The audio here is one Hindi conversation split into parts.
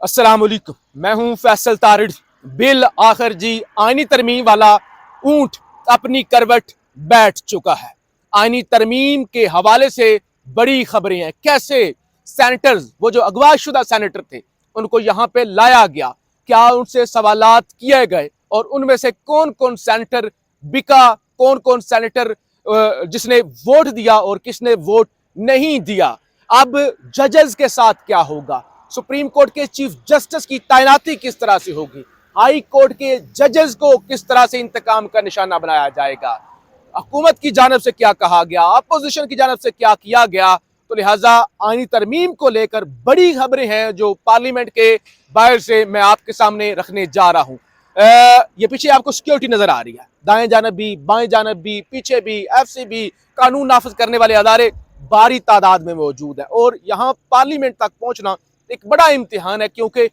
अस्सलाम वालेकुम। मैं हूं फैसल तारिड़। बिल आखिर जी आईनी तरमीम वाला ऊंट अपनी करवट बैठ चुका है। आईनी तरमीम के हवाले से बड़ी खबरें हैं। कैसे सेनेटर्स, वो जो अगवाशुदा सेनेटर थे, उनको यहाँ पे लाया गया, क्या उनसे सवालात किए गए और उनमें से कौन कौन सेनेटर बिका, कौन कौन सेनेटर जिसने वोट दिया और किसने वोट नहीं दिया। अब जजेस के साथ क्या होगा, सुप्रीम कोर्ट के चीफ जस्टिस की तैनाती किस तरह से होगी, हाई कोर्ट के जजेस को किस तरह से इंतकाम का निशाना बनाया जाएगा, हुकूमत की जानब से क्या कहा गया, अपोजिशन की जानब से क्या किया गया। तो लिहाजा आईनी तरमीम को लेकर बड़ी खबरें हैं जो पार्लियामेंट के बाहर से मैं आपके सामने रखने जा रहा हूं। ये पीछे आपको सिक्योरिटी नजर आ रही है, दाएं जानब भी, बाएं जानब भी, पीछे भी, एफसीबी, कानून नाफिज करने वाले अदारे भारी तादाद में मौजूद है। और यहाँ पार्लियामेंट तक पहुंचना एक बड़ा इम्तिहान है, क्योंकि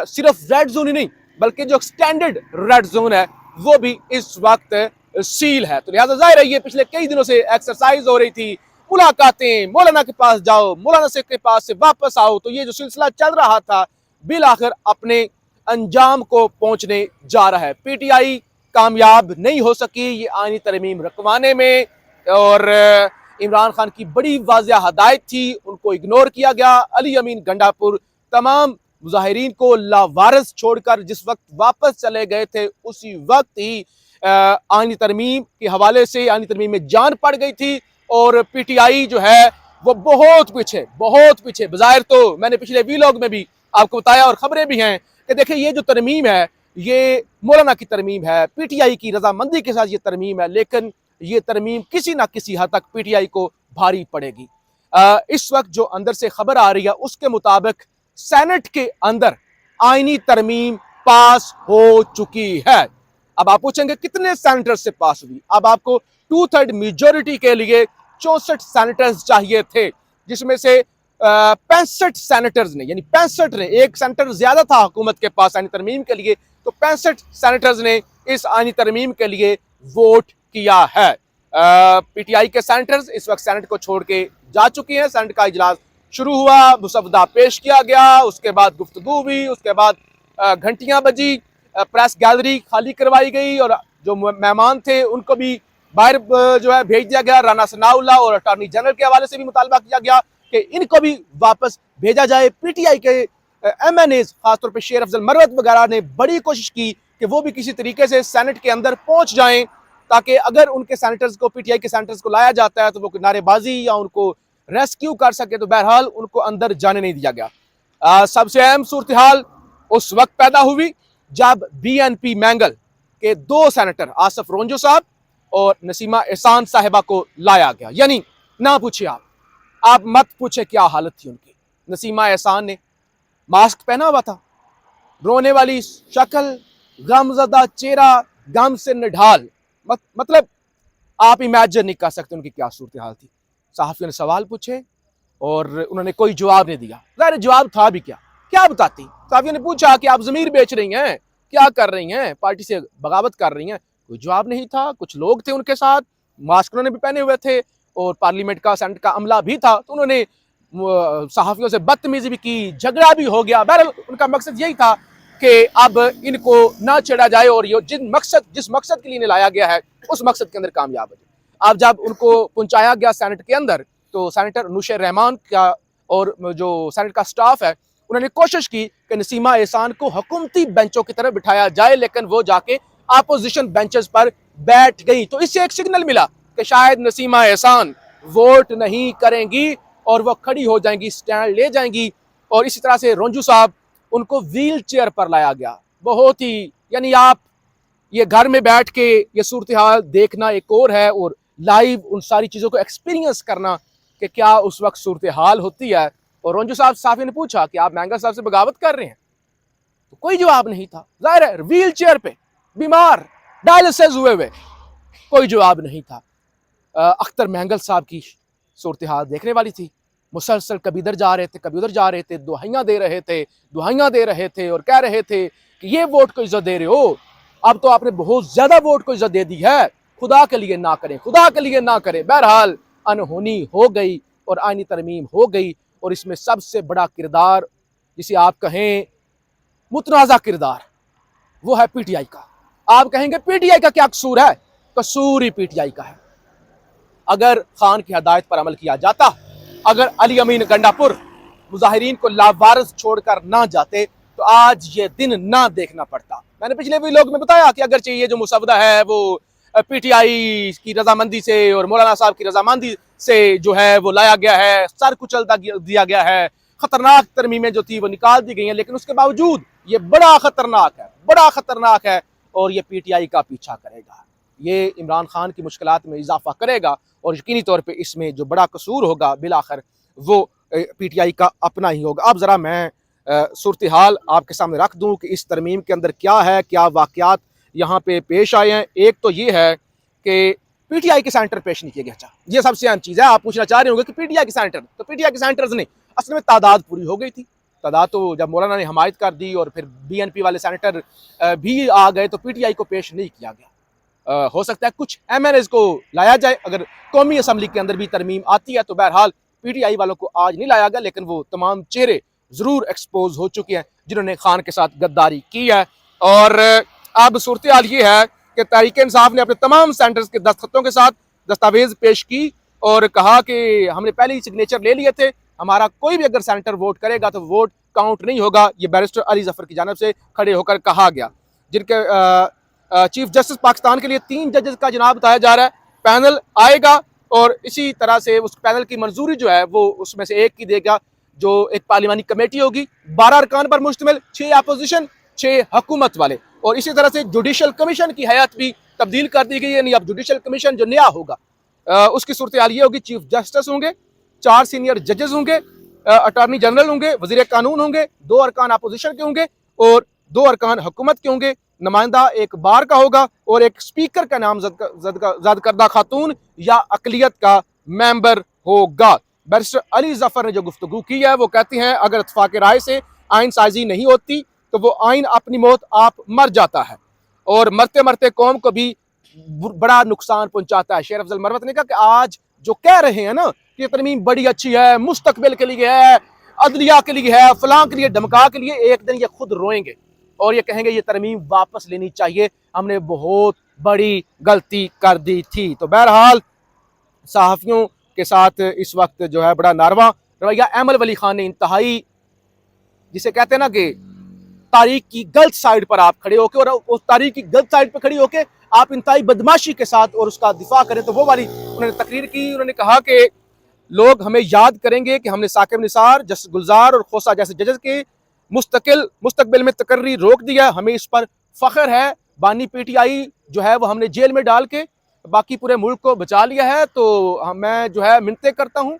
सिर्फ रेड जोन ही नहीं बल्कि जो स्टैंडर्ड रेड जोन है वो भी इस वक्त सील है। तो लिहाजा जाहिर है ये पिछले कई दिनों से एक्सरसाइज हो रही थी, मुलाकातें, मौलाना के पास जाओ, मौलाना से के पास से वापस आओ, तो ये जो सिलसिला चल रहा था बिल आखिर अपने अंजाम को पहुंचने जा रहा है। पीटीआई कामयाब नहीं हो सकी ये आईनी तरमीम रखवाने में, और इमरान खान की बड़ी वाज़िया हदायत थी, उनको इग्नोर किया गया। अली अमीन गंडापुर तमाम मुजाहिरीन को लावारिस छोड़कर जिस वक्त वापस चले गए थे, उसी वक्त ही आईनी तरमीम के हवाले से आईनी तरमीम में जान पड़ गई थी। और पीटीआई जो है वो बहुत पीछे बजाहिर, तो मैंने पिछले वीलॉग में भी आपको बताया और खबरें भी हैं कि देखिए ये जो तरमीम है ये मौलाना की तरमीम है, पीटीआई की रजामंदी के साथ ये तरमीम है, लेकिन ये तरमीम किसी ना किसी हद तक पीटीआई को भारी पड़ेगी। इस वक्त जो अंदर से खबर आ रही है उसके मुताबिक सेनेट के अंदर आईनी तरमीम पास हो चुकी है। अब आप पूछेंगे कितने सेनेटर्स से पास हुई। अब आपको 2/3 मेजोरिटी के लिए 64 सेनेटर्स चाहिए थे, जिसमें से 65 सेनेटर्स ने, यानी 65 ने, एक सेनेटर ज्यादा था हुकूमत के पास आईनी तरमीम के लिए, तो 65 सेनेटर्स ने इस आईनी तरमीम के लिए वोट किया है। पीटीआई के सेनेटर्स इस वक्त सेनेट को छोड़ के जा चुके हैं। सेनेट का इजलास शुरू हुआ, मुसवदा पेश किया गया, उसके बाद गुफ्तगू हुई, उसके बाद घंटियां बजी, प्रेस गैलरी खाली करवाई गई और जो मेहमान थे उनको भी बाहर जो है भेज दिया गया। राना सनाउल्लाह और अटॉर्नी जनरल के हवाले से भी मुतालबा किया गया कि इनको भी वापस भेजा जाए। पीटीआई के एमएनएज, खासतौर पर शेर अफजल मरवत वगैरह ने बड़ी कोशिश की कि वो भी किसी तरीके से सेनेट के अंदर पहुंच जाएं, ताकि अगर उनके सेनेटर्स को, पीटीआई के सेनेटर्स को लाया जाता है तो वो नारेबाजी या उनको रेस्क्यू कर सके, तो बहरहाल उनको अंदर जाने नहीं दिया गया। सबसे अहम सूरत हाल उस वक्त पैदा हुई जब बीएनपी मैंगल के 2 सेनेटर आसफ रोंजो साहब और नसीमा एहसान साहिबा को लाया गया। यानी ना पूछे आप मत पूछे क्या हालत थी उनकी। नसीमा एहसान ने मास्क पहना हुआ था, रोने वाली शक्ल, गमजदा चेहरा, गम से निढाल, मतलब आप इमेजिन नहीं कर सकते उनकी क्या सूरत हाल थी। सहाफियों ने सवाल पूछे और उन्होंने कोई जवाब नहीं दिया। ज़ाहिर जवाब था भी क्या बताती। सहाफियों ने पूछा कि आप ज़मीर बेच रही हैं, क्या कर रही हैं, पार्टी से बगावत कर रही हैं, कोई जवाब नहीं था। कुछ लोग थे उनके साथ, मास्क उन्होंने भी पहने हुए थे और पार्लियामेंट का, सेनेट का अमला भी था, तो उन्होंने सहाफियों से बदतमीजी भी की, झगड़ा भी हो गया। बहरहाल उनका मकसद यही था कि अब इनको ना छेड़ा जाए और ये जिस मकसद के लिए लाया गया है उस मकसद के अंदर कामयाब हो जाए। अब जब उनको पहुंचाया गया सेनेट के अंदर, तो सेनेटर नुशैर रहमान का और जो सेनेट का स्टाफ है उन्होंने कोशिश की कि नसीमा एहसान को हुकूमती बेंचों की तरफ बिठाया जाए, लेकिन वो जाके अपोजिशन बेंचेस पर बैठ गई। तो इससे एक सिग्नल मिला कि शायद नसीमा एहसान वोट नहीं करेंगी और वो खड़ी हो जाएंगी, स्टैंड ले जाएंगी। और इसी तरह से रोंजू साहब, उनको व्हील चेयर पर लाया गया। बहुत ही, यानी आप ये घर में बैठ के ये सूरत हाल देखना एक और है, और लाइव उन सारी चीज़ों को एक्सपीरियंस करना कि क्या उस वक्त सूरत हाल होती है। और रोंजू साहब, साफी ने पूछा कि आप महंगा साहब से बगावत कर रहे हैं, तो कोई जवाब नहीं था। जाहिर है व्हील चेयर पे, बीमार, डायलिसिस हुए हुए, कोई जवाब नहीं था। अख्तर महंगल साहब की सूरत हाल देखने वाली थी। मुसलसल कभी इधर जा रहे थे, कभी उधर जा रहे थे, दुहाइयाँ दे रहे थे और कह रहे थे कि ये वोट को इज्जत दे रहे हो, अब तो आपने बहुत ज्यादा वोट को इज्जत दे दी है, खुदा के लिए ना करें, खुदा के लिए ना करें। बहरहाल अनहोनी हो गई और आईनी तरमीम हो गई। और इसमें सबसे बड़ा किरदार, जिसे आप कहें मुतनाज़ा किरदार वो है पीटीआई का। आप कहेंगे पीटीआई का क्या कसूर है? कसूर ही पीटीआई का है। अगर खान की हदायत पर अमल किया जाता, अगर अली अमीन गंडापुर मुजाहिरीन को लावारिस छोड़कर ना जाते तो आज ये दिन ना देखना पड़ता। मैंने पिछले व्लॉग में बताया कि अगर चाहिए जो मुसवदा है वो पीटीआई की रजामंदी से और मौलाना साहब की रजामंदी से जो है वो लाया गया है, सर कुचल दिया गया है, खतरनाक तरमीमें जो थी वो निकाल दी गई हैं, लेकिन उसके बावजूद ये बड़ा खतरनाक है और ये पीटीआई का पीछा करेगा। ये इमरान खान की मुश्किलात में इजाफा करेगा और यकीनी तौर पे इसमें जो बड़ा कसूर होगा बिलाखिर वो पीटीआई का अपना ही होगा। अब ज़रा मैं सूरत हाल आपके सामने रख दूं कि इस तरमीम के अंदर क्या है, क्या वाक़यात यहाँ पे पेश आए हैं। एक तो ये है कि पीटीआई के सेंटर पेश नहीं किया गया। अच्छा, ये सबसे अहम चीज़ है। आप पूछना चाह रहे होंगे कि पीटीआई के सेंटर, तो पीटीआई के सेंटर्स नहीं, असल में तादाद पूरी हो गई थी। तादाद तो जब मौलाना ने हमायत कर दी और फिर बीएनपी वाले सेनेटर भी आ गए तो पीटीआई को पेश नहीं किया गया। हो सकता है कुछ एमएनएस को लाया जाए, अगर कौमी असम्बली के अंदर भी तरमीम आती है तो बहरहाल पीटीआई वालों को आज नहीं लाया गया, लेकिन वो तमाम चेहरे जरूर एक्सपोज हो चुके हैं जिन्होंने खान के साथ गद्दारी की है। और अब सूरत हाल ये है कि तहरीक इंसाफ ने अपने तमाम सेंटर्स के दस्तखतों के साथ दस्तावेज पेश की और कहा कि हमने पहले ही सिग्नेचर ले लिए थे, हमारा कोई भी अगर सेनेटर वोट करेगा तो वोट काउंट नहीं होगा। ये बैरिस्टर अली जफर की जानिब से खड़े होकर कहा गया, जिनके चीफ जस्टिस पाकिस्तान के लिए 3 जजेस का जनाब बताया जा रहा है। पैनल आएगा और इसी तरह से उस पैनल की मंजूरी जो है वो उसमें से एक की देगा, जो एक पार्लिमानी कमेटी होगी 12 अरकान पर मुश्तमिल, 6 अपोजिशन 6 हुकूमत वाले। और इसी तरह से जुडिशल कमीशन की हैत भी तब्दील कर दी गई है। नहीं, अब जुडिशल कमीशन जो नया होगा उसकी सूरत हाल ये होगी, चीफ जस्टिस होंगे, 4 सीनियर जजेस होंगे, अटॉर्नी जनरल होंगे, वजीर कानून होंगे, 2 अरकान अपोजिशन के होंगे और 2 अरकान हुकूमत के होंगे, नुमाइंदा एक बार का होगा और एक स्पीकर का नामजद करदा खातून या अकलियत का मेंबर होगा। बैरिस्टर अली जफर ने जो गुफ्तगू की है वो कहती हैं अगर इत्तफाक राय से आइन साजी नहीं होती तो वो आइन अपनी मौत आप मर जाता है और मरते मरते कौम को भी बड़ा नुकसान पहुंचाता है। शेर अफजल मरवत ने कहा कि आज जो कह रहे हैं ना कि तरमीम बड़ी अच्छी है, मुस्तकबिल के लिए है, अदलिया के लिए है, फलां के लिए, धमका के लिए, एक दिन ये खुद रोएंगे और ये कहेंगे ये तरमीम वापस लेनी चाहिए, हमने बहुत बड़ी गलती कर दी थी। तो बहरहाल सहाफ़ियों के साथ इस वक्त जो है बड़ा नारवा रवैया अहमद वली खान ने इंतहाई, जिसे कहते हैं ना कि तारीख की गलत साइड पर आप खड़े होके और उस तारीख की गलत साइड पर खड़ी होके आप इंतहाई बदमाशी के साथ और उसका दिफा करें, तो वो वाली उन्होंने तकरीर की। उन्होंने कहा कि लोग हमें याद करेंगे कि हमने साकिब निसार, जस्टिस गुलजार और खोसा जैसे जजेस के मुस्तकबिल में तकर्री रोक दिया, हमें इस पर फख्र है। बानी पीटीआई जो है वो हमने जेल में डाल के बाकी पूरे मुल्क को बचा लिया है। तो मैं जो है मिन्नतें करता हूँ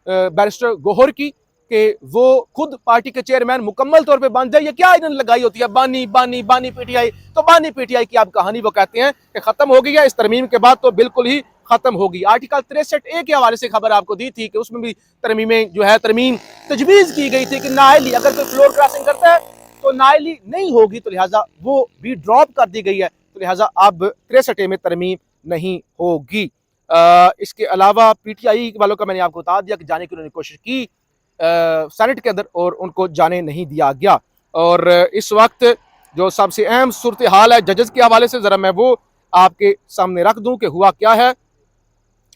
बैरिस्टर गोहर की कि वो खुद पार्टी के चेयरमैन मुकम्मल तौर पे बन जाए। ये क्या इन्होंने लगाई होती है बानी बानी बानी पीटीआई, तो बानी पीटीआई की आप कहानी वो कहते हैं कि खत्म हो गई है इस तरमीम के बाद, तो बिल्कुल ही खत्म होगी। आर्टिकल 63A के हवाले से खबर आपको दी थी कि उसमें भी तरमीमें जो है तरमीम तजवीज़ की गई थी कि नाअहली अगर कोई फ्लोर क्रॉसिंग करता है तो नाअहली नहीं होगी, तो लिहाजा वो भी ड्रॉप कर दी गई है, तो लिहाजा अब 63A में तरमीम नहीं होगी। इसके अलावा पीटीआई वालों का मैंने आपको बता दिया कि जाने की उन्होंने कोशिश की सेनेट के अंदर और उनको जाने नहीं दिया गया। और इस वक्त जो सबसे अहम सूरत हाल है जजेस के हवाले से ज़रा मैं वो आपके सामने रख दूं कि हुआ क्या है।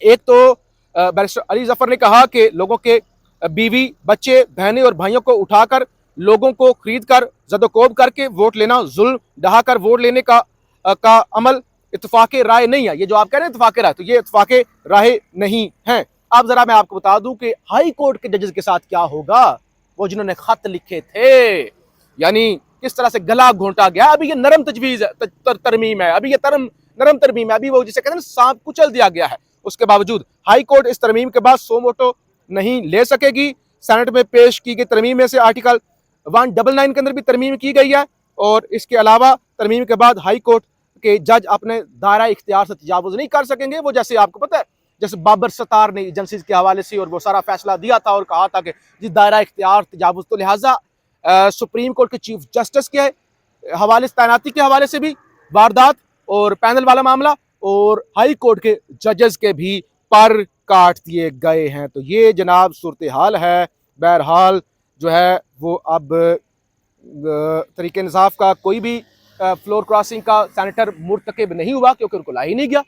एक तो बैरिस्टर अली जफर ने कहा कि लोगों के बीवी, बच्चे, बहनें और भाइयों को उठाकर लोगों को खरीद कर जदोकोब करके वोट लेना, जुल्म ढहाकर वोट लेने का अमल इत्तफाक राय नहीं है। ये जो आप कह रहे हैं इत्तफाक राय, तो ये इत्तफाक राय नहीं है। अब जरा मैं आपको बता दूं कि हाई कोर्ट के जजेस के साथ क्या होगा, वो जिन्होंने खत लिखे थे, यानी किस तरह से गला घोंटा गया। अभी ये नरम तजवीज तरमीम है, अभी ये नरम तरमीम है, अभी वो जिसे कहते हैं सांप कुचल दिया गया है। उसके बावजूद हाई कोर्ट इस तरमीम के बाद सो मोटो नहीं ले सकेगी। सेनेट में पेश की गई तरमीम में से आर्टिकल 199 के अंदर भी तरमीम की गई है और इसके अलावा तरमीम के बाद हाई कोर्ट के जज अपने दायरा इख्तियार से तजावुज नहीं कर सकेंगे। वो जैसे आपको पता है, जैसे बाबर सत्तार ने एजेंसीज के हवाले से और वो सारा फैसला दिया था और कहा था कि जिस दायरा इख्तियार तजावुज, तो लिहाजा सुप्रीम कोर्ट के चीफ जस्टिस के हवाले से, तैनाती के हवाले से भी वारदात और पैनल वाला मामला और हाई कोर्ट के जजेस के भी पर काट दिए गए हैं। तो ये जनाब सूरत हाल है। बहरहाल जो है वो अब तरीके इंसाफ का कोई भी फ्लोर क्रॉसिंग का सैनिटर मुर्तकिब नहीं हुआ, क्योंकि उनको लाया ही नहीं गया।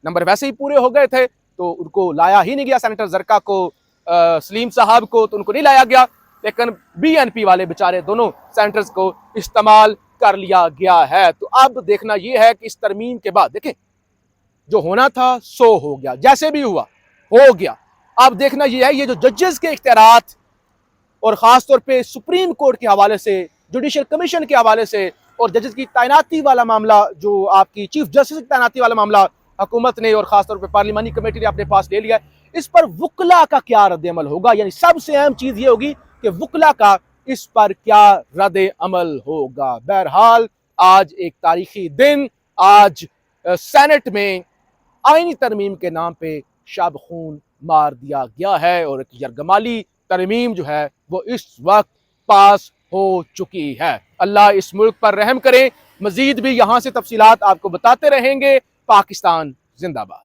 नंबर वैसे ही पूरे हो गए थे तो उनको लाया ही नहीं गया। सैनिटर जरका को, सलीम साहब को तो उनको नहीं लाया गया, लेकिन बीएनपी वाले बेचारे दोनों सैनिटर्स को इस्तेमाल कर लिया गया है। तो अब देखना यह है कि इस तरमीम के बाद देखें, जो होना था सो हो गया, जैसे भी हुआ हो गया। अब देखना यह है ये जो जजेस के इख्तियारात और खासतौर पे सुप्रीम कोर्ट के हवाले से, जुडिशल कमीशन के हवाले से, और जजेस की तैनाती वाला मामला, जो आपकी चीफ जस्टिस की तैनाती वाला मामला हुकूमत ने और खासतौर पे पार्लिमानी कमेटी ने अपने पास ले लिया, इस पर वकला का क्या रद्द अमल होगा। यानी सबसे अहम चीज ये होगी कि वकला का इस पर क्या रद्द अमल होगा। बहरहाल आज एक तारीखी दिन, आज सेनेट में आईनी तरमीम के नाम पे शब खून मार दिया गया है और एक यरगमाली तरमीम जो है वो इस वक्त पास हो चुकी है। अल्लाह इस मुल्क पर रहम करे। मजीद भी यहाँ से तफसीलात आपको बताते रहेंगे। पाकिस्तान जिंदाबाद।